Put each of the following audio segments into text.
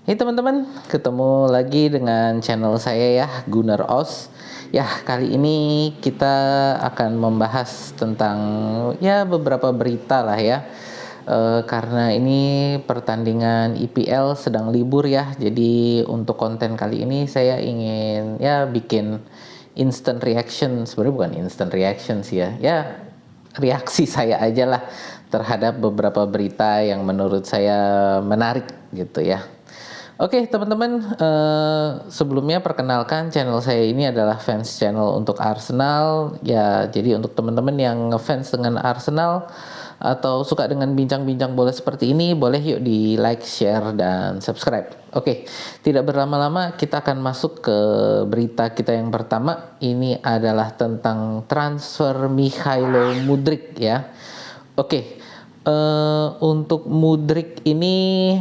Hey teman-teman, ketemu lagi dengan channel saya ya, Gunnar Os. Ya, kali ini kita akan membahas tentang ya beberapa berita lah ya. Karena ini pertandingan IPL sedang libur ya. Jadi untuk konten kali ini saya ingin ya bikin instant reaction. Sebenarnya bukan instant reaction sih ya. Ya, reaksi saya aja lah terhadap beberapa berita yang menurut saya menarik gitu ya. Oke teman-teman, sebelumnya perkenalkan channel saya ini adalah fans channel untuk Arsenal. Ya, jadi untuk teman-teman yang ngefans dengan Arsenal atau suka dengan bincang-bincang bola seperti ini, boleh yuk di like, share, dan subscribe. Oke, tidak berlama-lama kita akan masuk ke berita kita yang pertama. Ini adalah tentang transfer Mikhailo Mudryk ya. Oke, untuk Mudryk ini,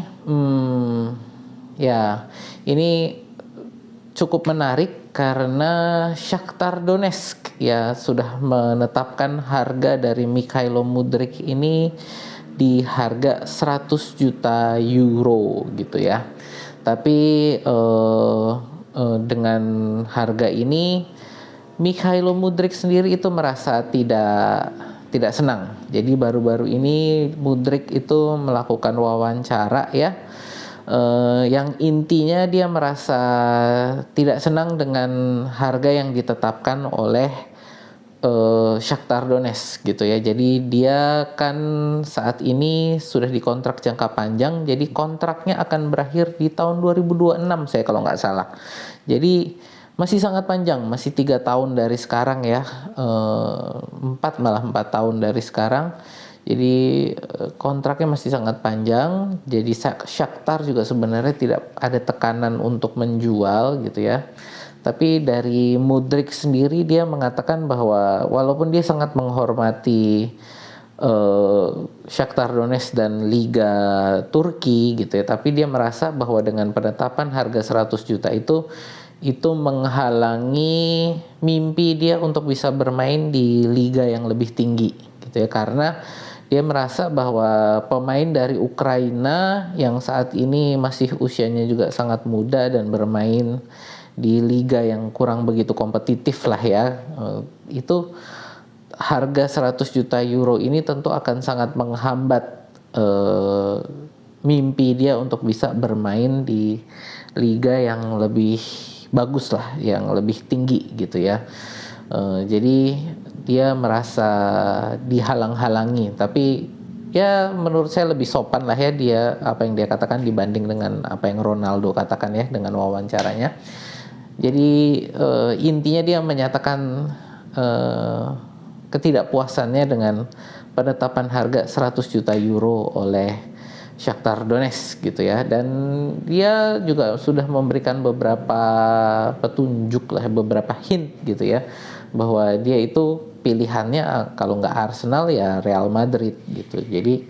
ya, ini cukup menarik karena Shakhtar Donetsk ya sudah menetapkan harga dari Mikhailo Mudryk ini di harga 100 juta euro gitu ya. Tapi dengan harga ini Mikhailo Mudryk sendiri itu merasa tidak senang. Jadi baru-baru ini Mudryk itu melakukan wawancara ya, yang intinya dia merasa tidak senang dengan harga yang ditetapkan oleh Shakhtar Donetsk gitu ya. Jadi dia kan saat ini sudah dikontrak jangka panjang. Jadi kontraknya akan berakhir di tahun 2026 saya kalau nggak salah. Jadi masih sangat panjang, masih 3 tahun dari sekarang ya, 4 tahun dari sekarang. Jadi kontraknya masih sangat panjang. Jadi Shakhtar juga sebenarnya tidak ada tekanan untuk menjual gitu ya. Tapi dari Mudryk sendiri dia mengatakan bahwa walaupun dia sangat menghormati Shakhtar Donetsk dan Liga Turki gitu ya, tapi dia merasa bahwa dengan penetapan harga 100 juta itu menghalangi mimpi dia untuk bisa bermain di liga yang lebih tinggi gitu ya, karena dia merasa bahwa pemain dari Ukraina yang saat ini masih usianya juga sangat muda dan bermain di liga yang kurang begitu kompetitif lah ya, itu harga 100 juta euro ini tentu akan sangat menghambat mimpi dia untuk bisa bermain di liga yang lebih bagus lah, yang lebih tinggi gitu ya. Jadi dia merasa dihalang-halangi, tapi ya menurut saya lebih sopan lah ya dia apa yang dia katakan dibanding dengan apa yang Ronaldo katakan ya dengan wawancaranya. Jadi intinya dia menyatakan ketidakpuasannya dengan penetapan harga 100 juta euro oleh Shakhtar Donetsk gitu ya, dan dia juga sudah memberikan beberapa petunjuk lah, beberapa hint gitu ya, bahwa dia itu pilihannya kalau nggak Arsenal ya Real Madrid gitu. Jadi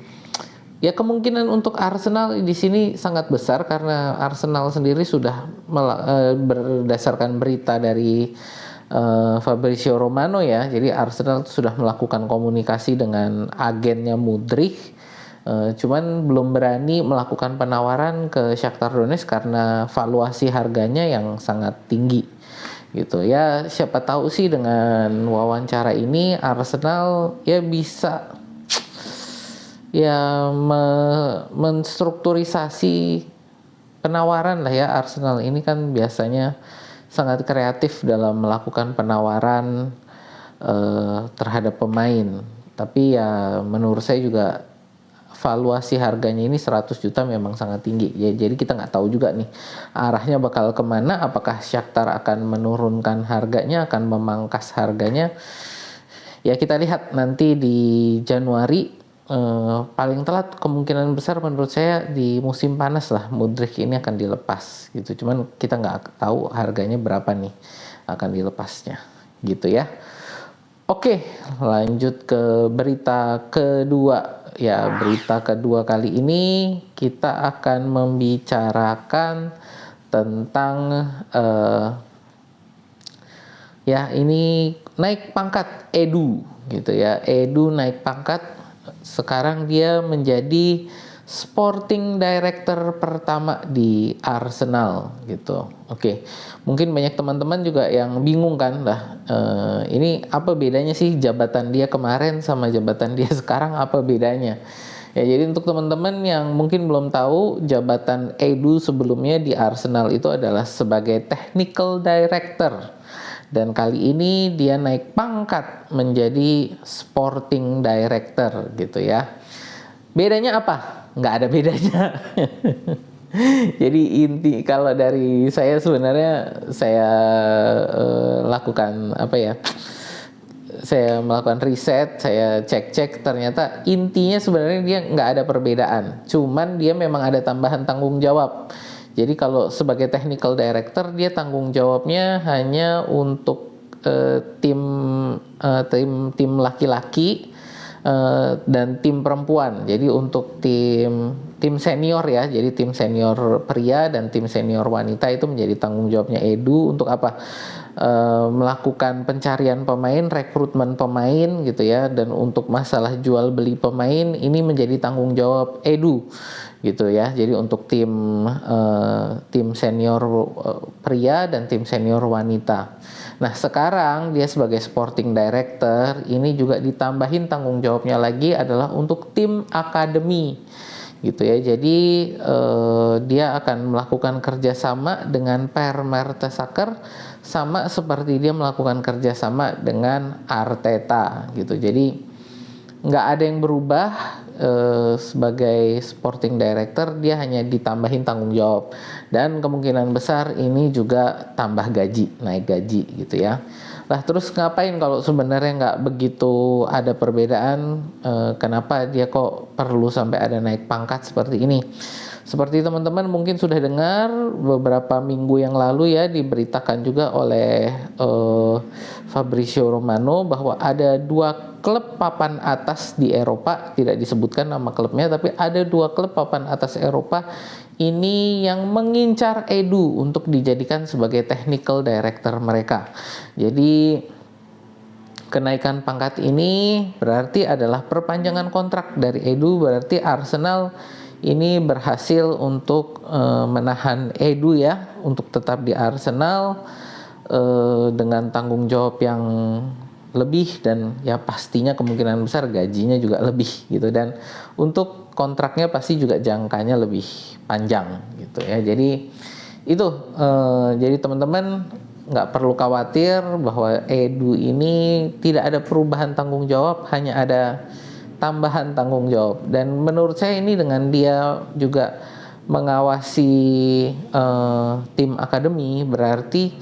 ya kemungkinan untuk Arsenal di sini sangat besar karena Arsenal sendiri sudah berdasarkan berita dari Fabrizio Romano ya. Jadi Arsenal sudah melakukan komunikasi dengan agennya Mudryk. Cuman belum berani melakukan penawaran ke Shakhtar Donetsk karena valuasi harganya yang sangat tinggi gitu ya. Siapa tahu sih dengan wawancara ini Arsenal ya bisa ya menstrukturisasi penawaran lah ya. Arsenal ini kan biasanya sangat kreatif dalam melakukan penawaran terhadap pemain. Tapi ya menurut saya juga valuasi harganya ini 100 juta memang sangat tinggi ya. Jadi kita nggak tahu juga nih arahnya bakal kemana. Apakah Shakhtar akan menurunkan harganya, akan memangkas harganya? Ya kita lihat nanti di Januari. Paling telat kemungkinan besar menurut saya di musim panas lah Mudryk ini akan dilepas gitu. Cuman kita nggak tahu harganya berapa nih akan dilepasnya gitu ya. Oke, lanjut ke berita kedua. Ya, berita kedua kali ini kita akan membicarakan tentang ya ini naik pangkat Edu gitu ya. Edu naik pangkat, sekarang dia menjadi sporting director pertama di Arsenal gitu. Oke, mungkin banyak teman-teman juga yang bingung kan lah, ini apa bedanya sih jabatan dia kemarin sama jabatan dia sekarang, apa bedanya? Ya, jadi untuk teman-teman yang mungkin belum tahu, jabatan Edu sebelumnya di Arsenal itu adalah sebagai technical director. Dan kali ini dia naik pangkat menjadi sporting director gitu ya. Bedanya apa? Nggak ada bedanya. Jadi inti kalau dari saya sebenarnya saya lakukan apa ya? Saya melakukan riset, saya cek-cek, ternyata intinya sebenarnya dia nggak ada perbedaan. Cuman dia memang ada tambahan tanggung jawab. Jadi kalau sebagai technical director dia tanggung jawabnya hanya untuk tim laki-laki dan tim perempuan. Jadi untuk tim senior ya, jadi tim senior pria dan tim senior wanita itu menjadi tanggung jawabnya Edu untuk apa? Melakukan pencarian pemain, rekrutmen pemain gitu ya, dan untuk masalah jual beli pemain ini menjadi tanggung jawab Edu gitu ya. Jadi untuk tim senior pria dan tim senior wanita. Nah sekarang dia sebagai sporting director ini juga ditambahin tanggung jawabnya lagi adalah untuk tim akademi gitu ya. Jadi dia akan melakukan kerjasama dengan Per Mertesacker sama seperti dia melakukan kerjasama dengan Arteta gitu. Jadi nggak ada yang berubah, sebagai sporting director dia hanya ditambahin tanggung jawab dan kemungkinan besar ini juga tambah gaji, naik gaji gitu ya. Lah terus ngapain kalau sebenarnya nggak begitu ada perbedaan, kenapa dia kok perlu sampai ada naik pangkat seperti ini? Seperti teman-teman mungkin sudah dengar beberapa minggu yang lalu ya, diberitakan juga oleh Fabrizio Romano bahwa ada 2 klub papan atas di Eropa, tidak disebutkan nama klubnya, tapi ada 2 klub papan atas Eropa ini yang mengincar Edu untuk dijadikan sebagai technical director mereka. Jadi kenaikan pangkat ini berarti adalah perpanjangan kontrak dari Edu, berarti Arsenal ini berhasil untuk menahan Edu ya untuk tetap di Arsenal dengan tanggung jawab yang lebih, dan ya pastinya kemungkinan besar gajinya juga lebih gitu, dan untuk kontraknya pasti juga jangkanya lebih panjang gitu ya. Jadi itu jadi teman-teman nggak perlu khawatir bahwa Edu ini tidak ada perubahan tanggung jawab, hanya ada tambahan tanggung jawab. Dan menurut saya ini dengan dia juga mengawasi tim akademi berarti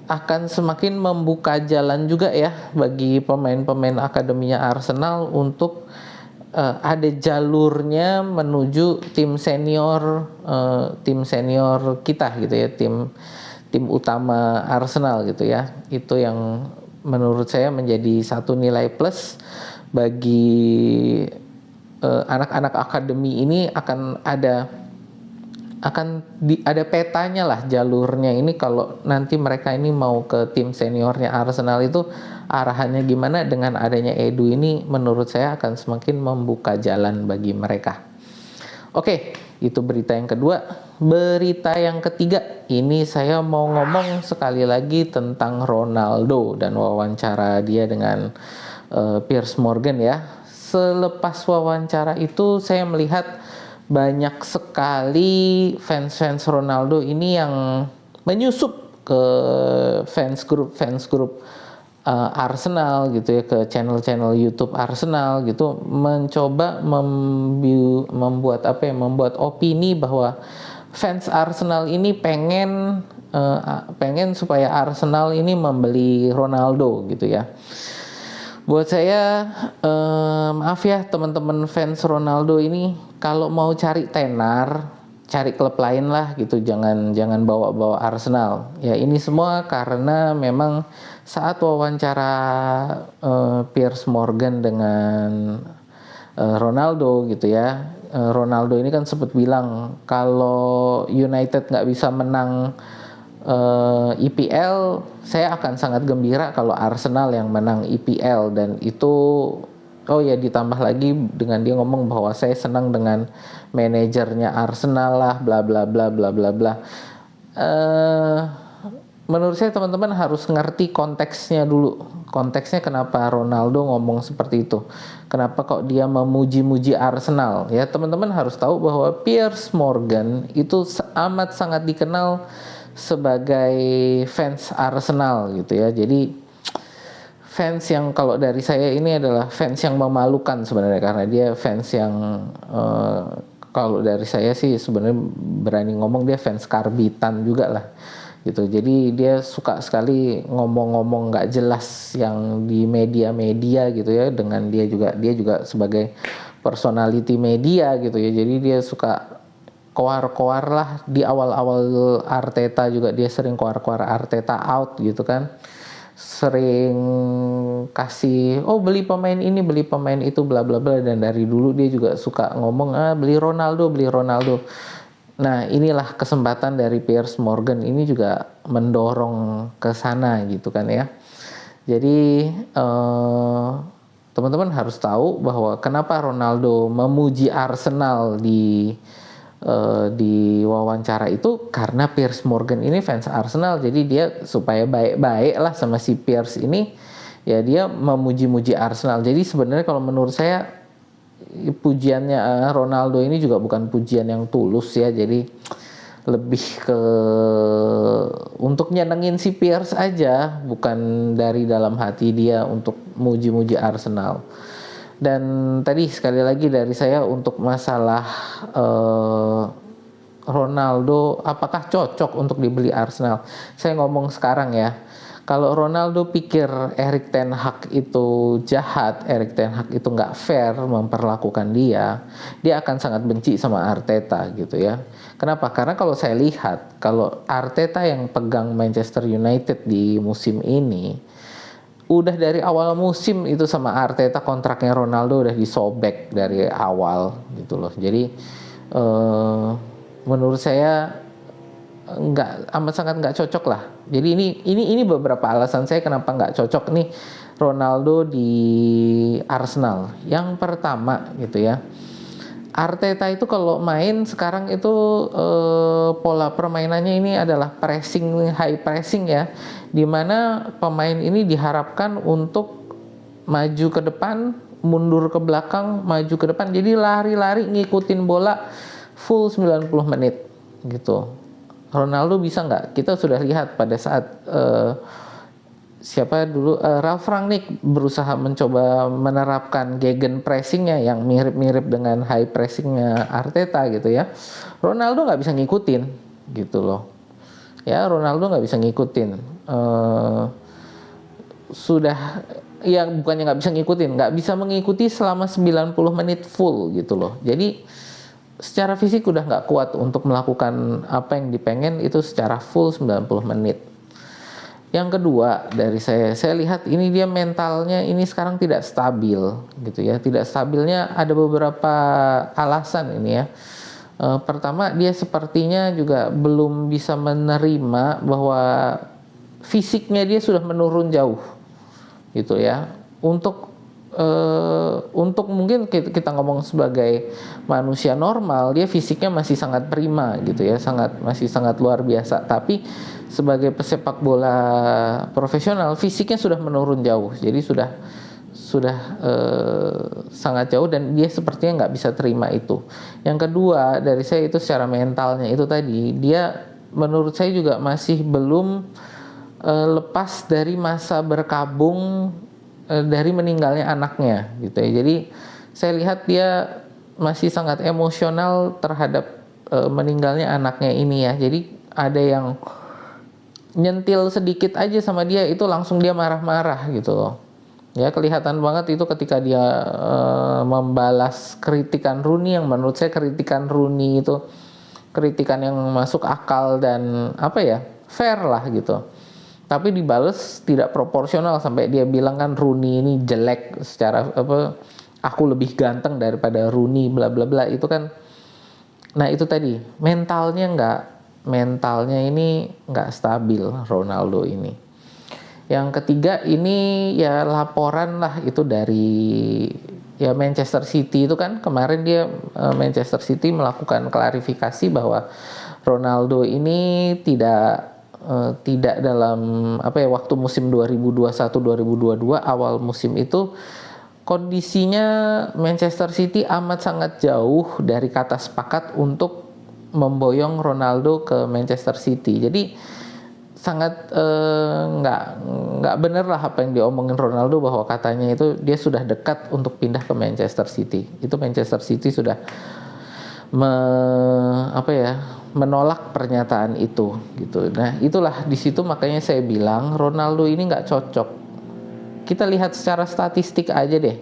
akan semakin membuka jalan juga ya bagi pemain-pemain akademinya Arsenal untuk ada jalurnya menuju tim senior kita gitu ya, tim utama Arsenal gitu ya. Itu yang menurut saya menjadi satu nilai plus bagi anak-anak akademi ini. Ada petanya lah jalurnya ini, kalau nanti mereka ini mau ke tim seniornya Arsenal itu arahannya gimana. Dengan adanya Edu ini menurut saya akan semakin membuka jalan bagi mereka. Oke, itu berita yang kedua. Berita yang ketiga, ini saya mau ngomong sekali lagi tentang Ronaldo dan wawancara dia dengan Piers Morgan ya. Selepas wawancara itu saya melihat banyak sekali fans Ronaldo ini yang menyusup ke fans group Arsenal gitu ya, ke channel YouTube Arsenal gitu, mencoba membuat opini bahwa fans Arsenal ini pengen supaya Arsenal ini membeli Ronaldo gitu ya. Buat saya, maaf ya teman-teman fans Ronaldo ini, kalau mau cari tenar, cari klub lain lah gitu, jangan bawa Arsenal. Ya ini semua karena memang saat wawancara Piers Morgan dengan Ronaldo gitu ya, Ronaldo ini kan sempat bilang kalau United nggak bisa menang EPL, saya akan sangat gembira kalau Arsenal yang menang EPL, dan itu Oh ya, ditambah lagi dengan dia ngomong bahwa saya senang dengan manajernya Arsenal lah, bla bla bla bla bla bla. eh Menurut saya teman-teman harus ngerti konteksnya dulu. Konteksnya kenapa Ronaldo ngomong seperti itu. Kenapa kok dia memuji-muji Arsenal? Ya, teman-teman harus tahu bahwa Piers Morgan itu amat sangat dikenal sebagai fans Arsenal gitu ya. Jadi fans yang, kalau dari saya ini adalah fans yang memalukan sebenarnya, karena dia fans yang kalau dari saya sih sebenarnya berani ngomong dia fans karbitan juga lah gitu. Jadi dia suka sekali ngomong-ngomong nggak jelas yang di media-media gitu ya, dengan dia juga sebagai personality media gitu ya. Jadi dia suka koar-koar lah. Di awal-awal Arteta juga dia sering koar-koar Arteta out gitu kan, sering kasih beli pemain ini, beli pemain itu, bla bla bla. Dan dari dulu dia juga suka ngomong beli Ronaldo, beli Ronaldo. Nah, inilah kesempatan dari Piers Morgan ini juga mendorong ke sana gitu kan ya. Jadi teman-teman harus tahu bahwa kenapa Ronaldo memuji Arsenal di wawancara itu, karena Piers Morgan ini fans Arsenal. Jadi dia supaya baik-baik lah sama si Piers ini, ya dia memuji-muji Arsenal. Jadi sebenarnya kalau menurut saya pujiannya Ronaldo ini juga bukan pujian yang tulus ya. Jadi lebih ke untuk nyenengin si Piers aja, bukan dari dalam hati dia untuk muji-muji Arsenal. Dan tadi sekali lagi dari saya untuk masalah Ronaldo apakah cocok untuk dibeli Arsenal. Saya ngomong sekarang ya. Kalau Ronaldo pikir Erik ten Hag itu jahat, Erik ten Hag itu nggak fair memperlakukan dia akan sangat benci sama Arteta gitu ya. Kenapa? Karena kalau saya lihat, kalau Arteta yang pegang Manchester United di musim ini, udah dari awal musim itu sama Arteta kontraknya Ronaldo udah disobek dari awal gitu loh. Jadi menurut saya amat sangat nggak cocok lah. Jadi ini beberapa alasan saya kenapa nggak cocok nih Ronaldo di Arsenal. Yang pertama gitu ya, Arteta itu kalau main sekarang itu pola permainannya ini adalah pressing, high pressing ya, dimana pemain ini diharapkan untuk maju ke depan, mundur ke belakang, maju ke depan. Jadi lari-lari ngikutin bola full 90 menit gitu. Ronaldo bisa nggak? Kita sudah lihat pada saat Ralf Rangnick berusaha mencoba menerapkan gegen pressingnya yang mirip-mirip dengan high pressingnya Arteta gitu ya. Ronaldo nggak bisa ngikutin gitu loh. Ya, Ronaldo nggak bisa ngikutin. Bukannya nggak bisa ngikutin, nggak bisa mengikuti selama 90 menit full gitu loh. Jadi secara fisik udah nggak kuat untuk melakukan apa yang dipengen itu secara full 90 menit. Yang kedua dari saya lihat ini dia mentalnya ini sekarang tidak stabil gitu ya. Tidak stabilnya ada beberapa alasan ini ya. Pertama, dia sepertinya juga belum bisa menerima bahwa fisiknya dia sudah menurun jauh gitu ya. Untuk mungkin kita ngomong sebagai manusia normal, dia fisiknya masih sangat prima gitu ya, masih sangat luar biasa. Tapi sebagai pesepak bola profesional, fisiknya sudah menurun jauh. Jadi sudah sangat jauh, dan dia sepertinya nggak bisa terima itu. Yang kedua dari saya itu secara mentalnya itu tadi, dia menurut saya juga masih belum lepas dari masa berkabung dari meninggalnya anaknya gitu ya. Jadi saya lihat dia masih sangat emosional terhadap meninggalnya anaknya ini ya. Jadi ada yang nyentil sedikit aja sama dia itu langsung dia marah-marah gitu loh. Ya, kelihatan banget itu ketika dia membalas kritikan Rooney, yang menurut saya kritikan Rooney itu kritikan yang masuk akal dan fair lah gitu. Tapi dibales tidak proporsional, sampai dia bilang kan Rooney ini jelek secara aku lebih ganteng daripada Rooney bla bla bla itu kan. Nah itu tadi mentalnya ini nggak stabil Ronaldo ini. Yang ketiga ini ya laporan lah itu dari ya Manchester City itu kan kemarin dia Manchester City melakukan klarifikasi bahwa Ronaldo ini tidak dalam waktu musim 2021-2022 awal musim itu kondisinya Manchester City amat sangat jauh dari kata sepakat untuk memboyong Ronaldo ke Manchester City. Jadi sangat nggak bener lah apa yang diomongin Ronaldo bahwa katanya itu dia sudah dekat untuk pindah ke Manchester City. Itu Manchester City sudah menolak pernyataan itu gitu. Nah itulah di situ makanya saya bilang Ronaldo ini nggak cocok. Kita lihat secara statistik aja deh.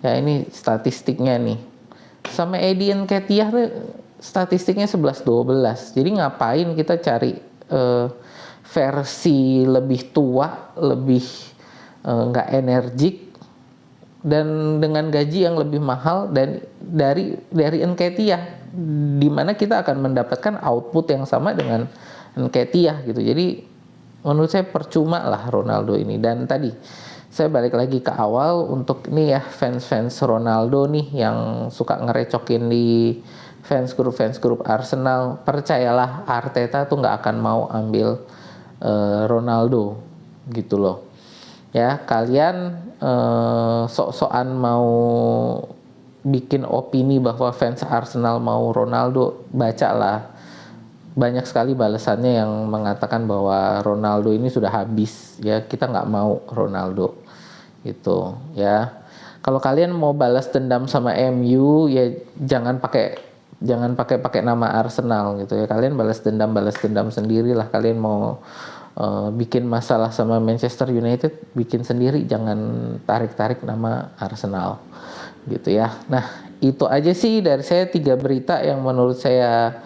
Ya ini statistiknya nih. Sama Eddie Nketiah statistiknya 11-12. Jadi ngapain kita cari versi lebih tua, lebih nggak energik dan dengan gaji yang lebih mahal dan dari Nketiah, di mana kita akan mendapatkan output yang sama dengan Nketiah gitu. Jadi menurut saya percuma lah Ronaldo ini. Dan tadi saya balik lagi ke awal untuk nih ya fans Ronaldo nih yang suka ngerecokin di fans grup Arsenal, percayalah Arteta tuh nggak akan mau ambil Ronaldo gitu loh. Ya kalian sok-sokan mau bikin opini bahwa fans Arsenal mau Ronaldo, bacalah. Banyak sekali balasannya yang mengatakan bahwa Ronaldo ini sudah habis, ya kita nggak mau Ronaldo gitu ya. Kalau kalian mau balas dendam sama MU ya jangan pakai nama Arsenal gitu ya. Kalian balas dendam sendirilah. Kalian mau bikin masalah sama Manchester United, bikin sendiri, jangan tarik nama Arsenal gitu ya. Nah itu aja sih dari saya 3 berita yang menurut saya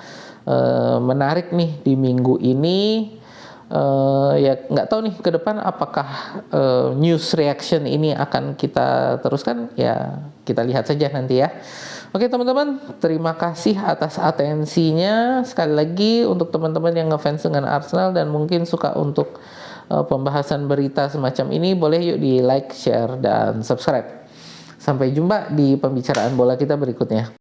menarik nih di minggu ini. Ya nggak tahu nih ke depan apakah news reaction ini akan kita teruskan, ya kita lihat saja nanti ya. Oke teman-teman, terima kasih atas atensinya. Sekali lagi untuk teman-teman yang ngefans dengan Arsenal dan mungkin suka untuk pembahasan berita semacam ini, boleh yuk di like, share, dan subscribe. Sampai jumpa di pembicaraan bola kita berikutnya.